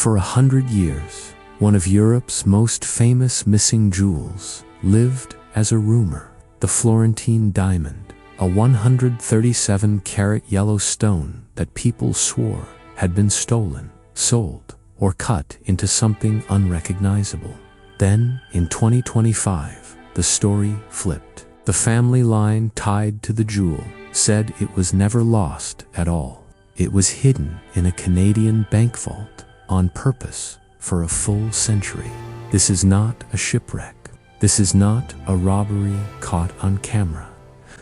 For 100 years, one of Europe's most famous missing jewels lived as a rumor. The Florentine Diamond, a 137-carat yellow stone that people swore had been stolen, sold, or cut into something unrecognizable. Then, in 2025, the story flipped. The family line tied to the jewel said it was never lost at all. It was hidden in a Canadian bank vault on purpose for a full century. This is not a shipwreck. This is not a robbery caught on camera.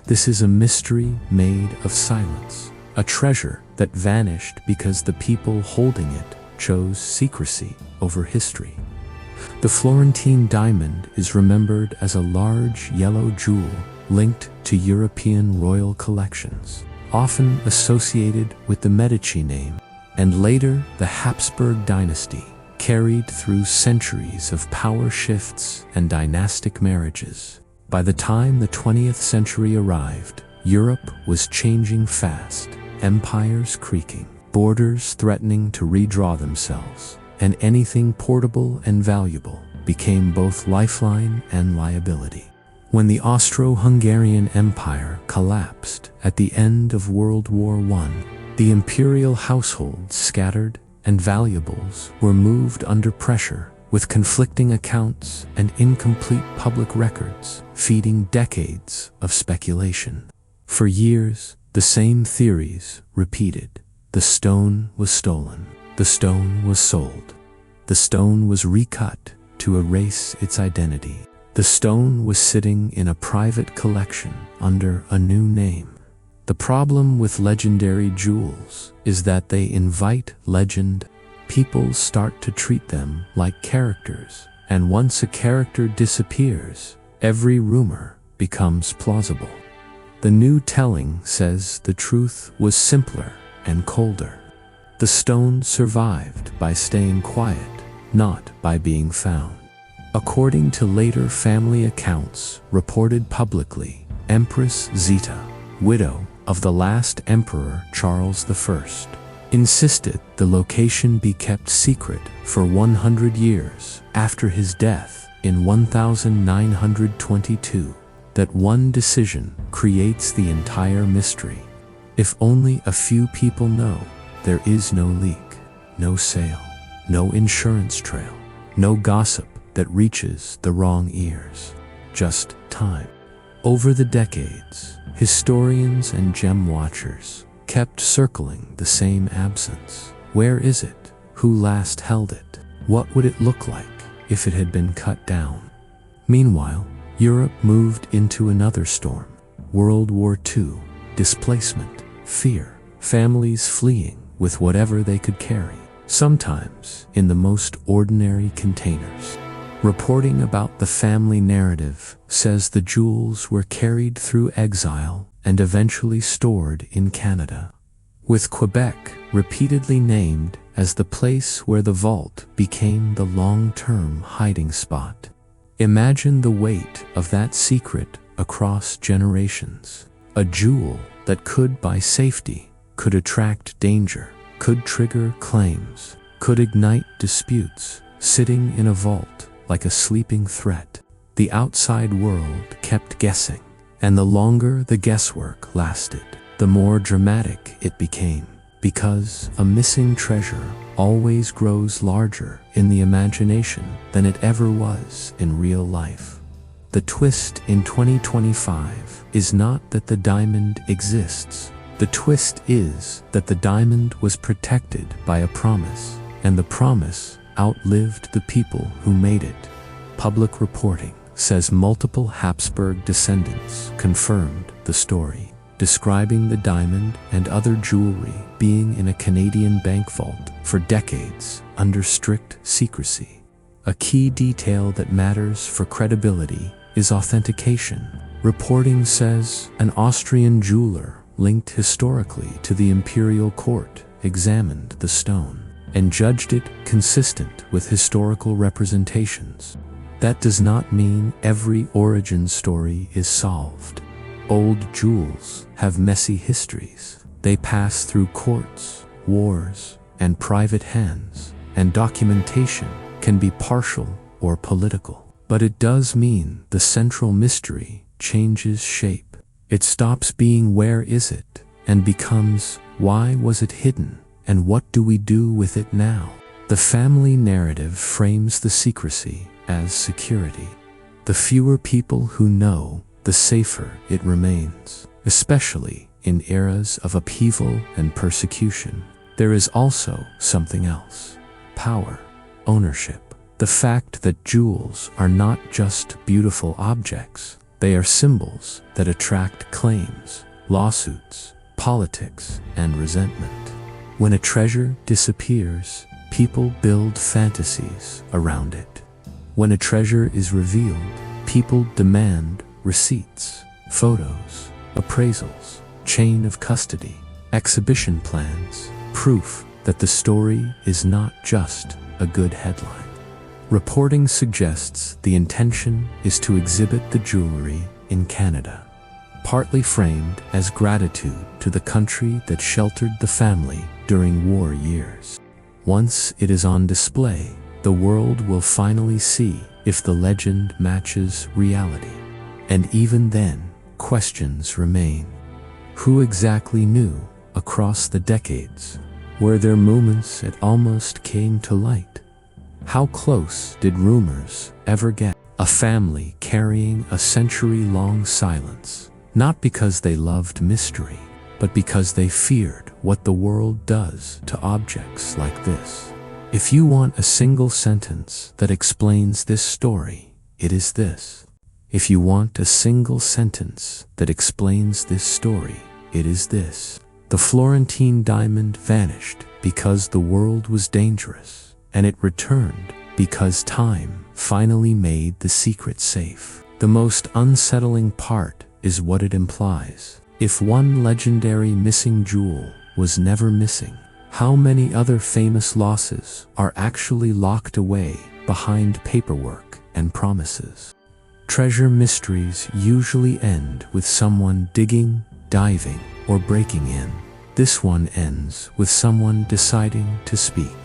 This is a mystery made of silence, a treasure that vanished because the people holding it chose secrecy over history. The Florentine Diamond is remembered as a large yellow jewel linked to European royal collections, often associated with the Medici name, and later the Habsburg dynasty, carried through centuries of power shifts and dynastic marriages. By the time the 20th century arrived, Europe was changing fast, empires creaking, borders threatening to redraw themselves, and anything portable and valuable became both lifeline and liability. When the Austro-Hungarian Empire collapsed at the end of World War I, the imperial household scattered and valuables were moved under pressure, with conflicting accounts and incomplete public records feeding decades of speculation. For years, the same theories repeated. The stone was stolen. The stone was sold. The stone was recut to erase its identity. The stone was sitting in a private collection under a new name. The problem with legendary jewels is that they invite legend. People start to treat them like characters, and once a character disappears, every rumor becomes plausible. The new telling says the truth was simpler and colder. The stone survived by staying quiet, not by being found. According to later family accounts reported publicly, Empress Zita, widow of the last emperor Charles I, insisted the location be kept secret for 100 years after his death in 1922. That one decision creates the entire mystery. If only a few people know, there is no leak, no sale, no insurance trail, no gossip that reaches the wrong ears, just time. Over the decades, historians and gem watchers kept circling the same absence. Where is it? Who last held it? What would it look like if it had been cut down? Meanwhile, Europe moved into another storm. World War II, displacement, fear, families fleeing with whatever they could carry, sometimes in the most ordinary containers. Reporting about the family narrative says the jewels were carried through exile and eventually stored in Canada, with Quebec repeatedly named as the place where the vault became the long-term hiding spot. Imagine the weight of that secret across generations. A jewel that could buy safety, could attract danger, could trigger claims, could ignite disputes, sitting in a vault like a sleeping threat. The outside world kept guessing, and the longer the guesswork lasted, the more dramatic it became, because a missing treasure always grows larger in the imagination than it ever was in real life. The twist in 2025 is not that the diamond exists. The twist is that the diamond was protected by a promise, and the promise outlived the people who made it. Public reporting says multiple Habsburg descendants confirmed the story, describing the diamond and other jewelry being in a Canadian bank vault for decades under strict secrecy. A key detail that matters for credibility is authentication. Reporting says an Austrian jeweler linked historically to the imperial court examined the stone and judged it consistent with historical representations. That does not mean every origin story is solved. Old jewels have messy histories. They pass through courts, wars, and private hands, and documentation can be partial or political. But it does mean the central mystery changes shape. It stops being "where is it?" and becomes "why was it hidden, and what do we do with it now?" The family narrative frames the secrecy as security. The fewer people who know, the safer it remains, especially in eras of upheaval and persecution. There is also something else: power, ownership. The fact that jewels are not just beautiful objects, they are symbols that attract claims, lawsuits, politics, and resentment. When a treasure disappears, people build fantasies around it. When a treasure is revealed, people demand receipts, photos, appraisals, chain of custody, exhibition plans, proof that the story is not just a good headline. Reporting suggests the intention is to exhibit the jewelry in Canada, partly framed as gratitude to the country that sheltered the family during war years. Once it is on display, the world will finally see if the legend matches reality. And even then, questions remain. Who exactly knew across the decades? Were there moments it almost came to light? How close did rumors ever get? A family carrying a century-long silence, not because they loved mystery, but because they feared what the world does to objects like this. If you want a single sentence that explains this story, it is this. If you want a single sentence that explains this story, it is this. The Florentine diamond vanished because the world was dangerous, and it returned because time finally made the secret safe. The most unsettling part is what it implies. If one legendary missing jewel was never missing, how many other famous losses are actually locked away behind paperwork and promises? Treasure mysteries usually end with someone digging, diving, or breaking in. This one ends with someone deciding to speak.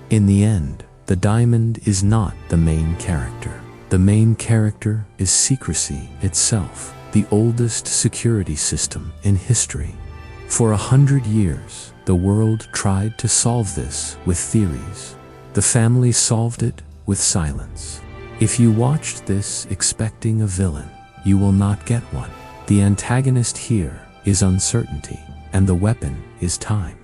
In the end, the diamond is not the main character. The main character is secrecy itself, the oldest security system in history. For 100 years, the world tried to solve this with theories. The family solved it with silence. If you watched this expecting a villain, you will not get one. The antagonist here is uncertainty, and the weapon is time.